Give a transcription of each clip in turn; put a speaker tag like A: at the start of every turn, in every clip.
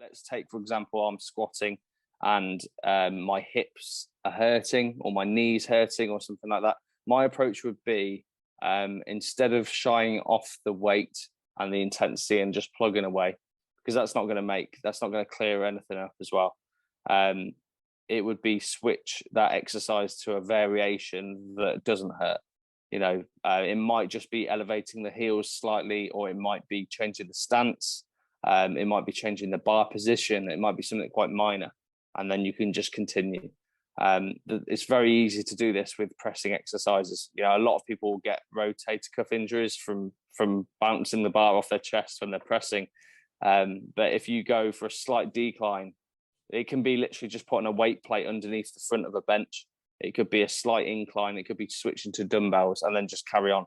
A: let's take, for example, I'm squatting and my hips are hurting or my knees hurting or something like that. My approach would be, instead of shying off the weight and the intensity and just plugging away, because that's not going to clear anything up as well. It would be switch that exercise to a variation that doesn't hurt. It might just be elevating the heels slightly, or it might be changing the stance. It might be changing the bar position. It might be something quite minor, and then you can just continue. It's very easy to do this with pressing exercises. A lot of people get rotator cuff injuries from bouncing the bar off their chest when they're pressing. But if you go for a slight decline, it can be literally just putting a weight plate underneath the front of a bench. It could be a slight incline. It could be switching to dumbbells and then just carry on.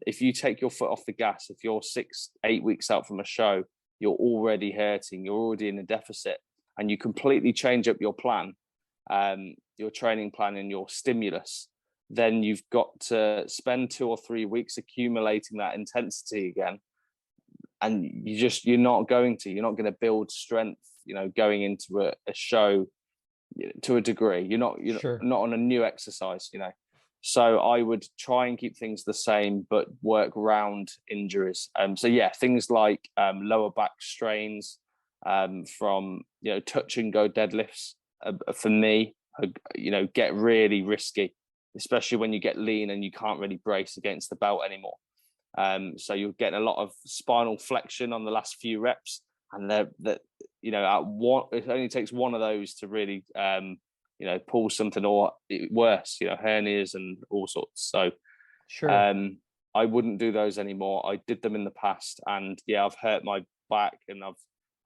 A: If you take your foot off the gas, if you're 6-8 weeks out from a show, you're already hurting, you're already in a deficit, and you completely change up your plan, your training plan and your stimulus, then you've got to spend 2 or 3 weeks accumulating that intensity again. And you're not going to build strength, going into a show to a degree. You're not on a new exercise, So I would try and keep things the same, but work around injuries. Things like lower back strains from touch and go deadlifts for me, get really risky, especially when you get lean and you can't really brace against the belt anymore. So you're getting a lot of spinal flexion on the last few reps, and it only takes one of those to really pull something, or worse, hernias and all sorts. So
B: sure.
A: I wouldn't do those anymore. I did them in the past, and I've hurt my back, and I've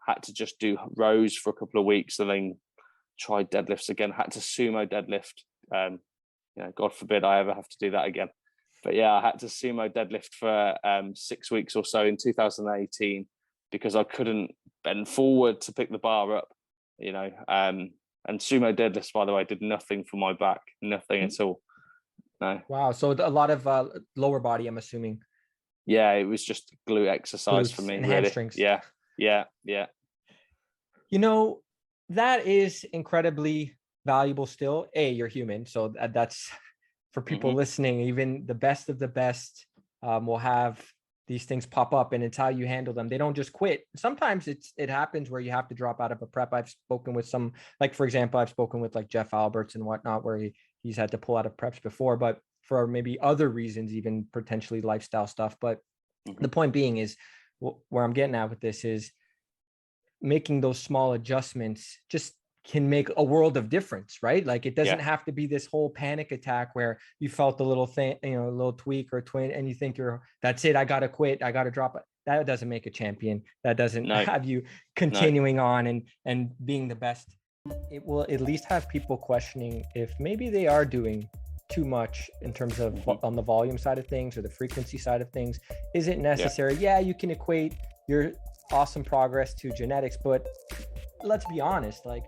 A: had to just do rows for a couple of weeks and then try deadlifts again. Had to sumo deadlift. God forbid I ever have to do that again. But I had to sumo deadlift for 6 weeks or so in 2018 because I couldn't bend forward to pick the bar up, and sumo deadlifts, by the way, did nothing for my back, nothing at all. No.
B: Wow. So a lot of lower body, I'm assuming.
A: Yeah, it was just glute exercise for me.
B: And
A: really.
B: Hamstrings.
A: Yeah.
B: That is incredibly valuable still. You're human. So that's for people listening, even the best of the best will have these things pop up, and it's how you handle them. They don't just quit. Sometimes it happens where you have to drop out of a prep. I've spoken with some, like, for example, I've spoken with like Jeff Alberts and whatnot, where he's had to pull out of preps before, but for maybe other reasons, even potentially lifestyle stuff. But the point being is, where I'm getting at with this is making those small adjustments just can make a world of difference, right? Like, it doesn't have to be this whole panic attack where you felt a little thing, a little tweak or twin, and you think that's it, I got to quit, I got to drop it. That doesn't make a champion. That doesn't have you continuing on and being the best. It will at least have people questioning if maybe they are doing too much in terms of on the volume side of things or the frequency side of things. Is it necessary? Yeah, you can equate your awesome progress to genetics, but let's be honest, like,